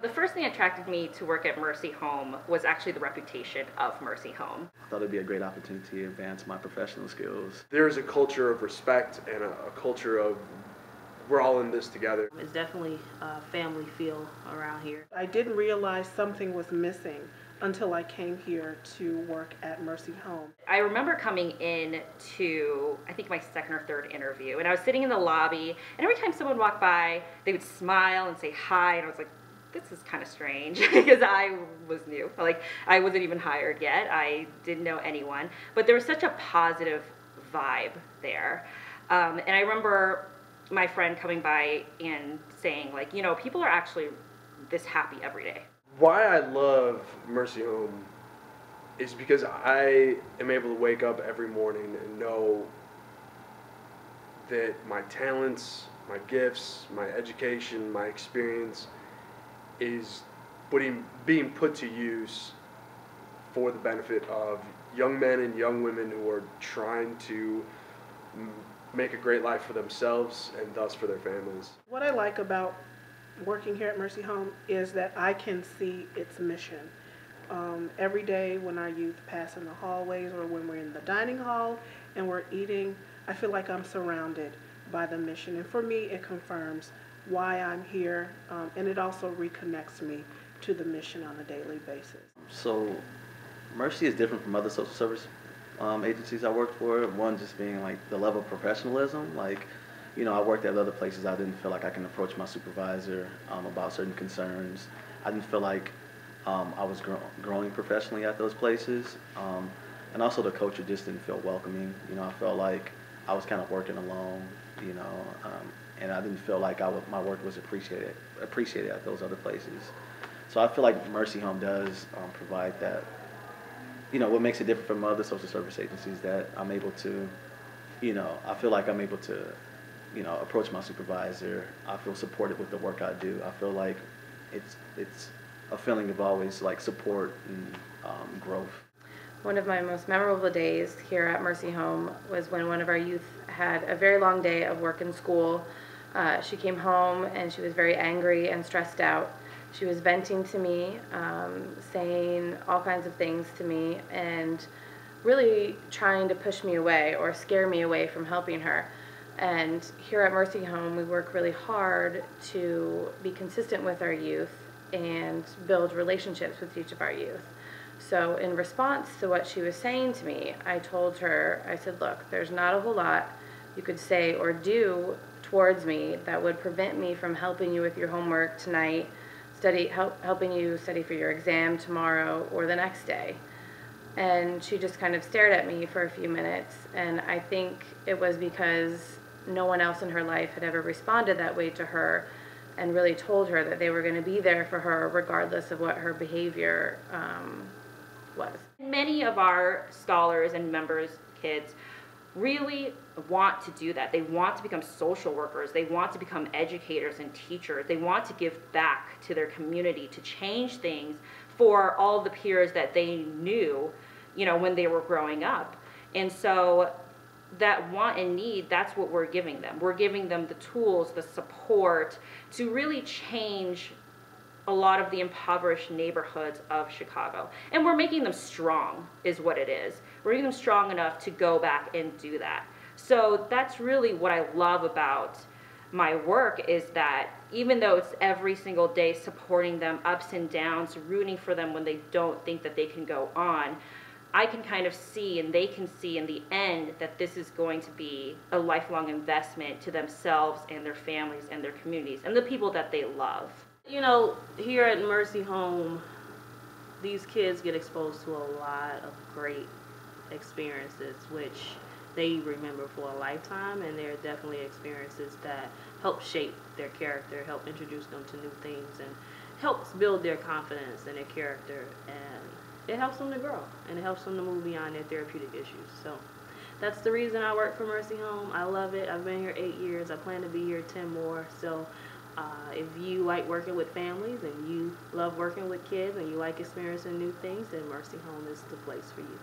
The first thing that attracted me to work at Mercy Home was actually the reputation of Mercy Home. I thought it'd be a great opportunity to advance my professional skills. There's a culture of respect and a culture of we're all in this together. It's definitely a family feel around here. I didn't realize something was missing until I came here to work at Mercy Home. I remember coming in to, I think, my second or third interview, and I was sitting in the lobby, and every time someone walked by, they would smile and say hi, and I was like, this is kind of strange because I was new. Like, I wasn't even hired yet. I didn't know anyone, but there was such a positive vibe there. And I remember my friend coming by and saying, like, you know, people are actually this happy every day. Why I love Mercy Home is because I am able to wake up every morning and know that my talents, my gifts, my education, my experience is being put to use for the benefit of young men and young women who are trying to make a great life for themselves and thus for their families. What I like about working here at Mercy Home is that I can see its mission. Every day when our youth pass in the hallways or when we're in the dining hall and we're eating, I feel like I'm surrounded by the mission. And for me, it confirms why I'm here, and it also reconnects me to the mission on a daily basis. So Mercy is different from other social service agencies I worked for. One just being like the level of professionalism. Like, you know, I worked at other places. I didn't feel like I can approach my supervisor about certain concerns. I didn't feel like I was growing professionally at those places. And also the culture just didn't feel welcoming. You know, I felt like I was kind of working alone, you know, and I didn't feel like my work was appreciated at those other places. So I feel like Mercy Home does provide that. You know, what makes it different from other social service agencies that I'm able to, you know, I feel like I'm able to, you know, approach my supervisor. I feel supported with the work I do. I feel like it's a feeling of always like support and growth. One of my most memorable days here at Mercy Home was when one of our youth had a very long day of work in school. She came home and she was very angry and stressed out. She was venting to me, saying all kinds of things to me, and really trying to push me away or scare me away from helping her. And here at Mercy Home, we work really hard to be consistent with our youth and build relationships with each of our youth. So in response to what she was saying to me, I told her, I said, look, there's not a whole lot you could say or do towards me that would prevent me from helping you with your homework tonight, helping you study for your exam tomorrow or the next day. And she just kind of stared at me for a few minutes, and I think it was because no one else in her life had ever responded that way to her and really told her that they were going to be there for her regardless of what her behavior was. Many of our scholars and members, kids, really want to do that. They want to become social workers. They want to become educators and teachers. They want to give back to their community, to change things for all the peers that they knew, you know, when they were growing up. And so that want and need, that's what we're giving them. We're giving them the tools, the support to really change a lot of the impoverished neighborhoods of Chicago. And we're making them strong, is what it is. We're making them strong enough to go back and do that. So that's really what I love about my work, is that even though it's every single day supporting them, ups and downs, rooting for them when they don't think that they can go on, I can kind of see, and they can see in the end, that this is going to be a lifelong investment to themselves and their families and their communities and the people that they love. You know, here at Mercy Home, these kids get exposed to a lot of great experiences, which they remember for a lifetime, and they're definitely experiences that help shape their character, help introduce them to new things, and helps build their confidence in their character, and it helps them to grow, and it helps them to move beyond their therapeutic issues. So that's the reason I work for Mercy Home. I love it. I've been here 8 years. I plan to be here 10 more. So if you like working with families and you love working with kids and you like experiencing new things, then Mercy Home is the place for you.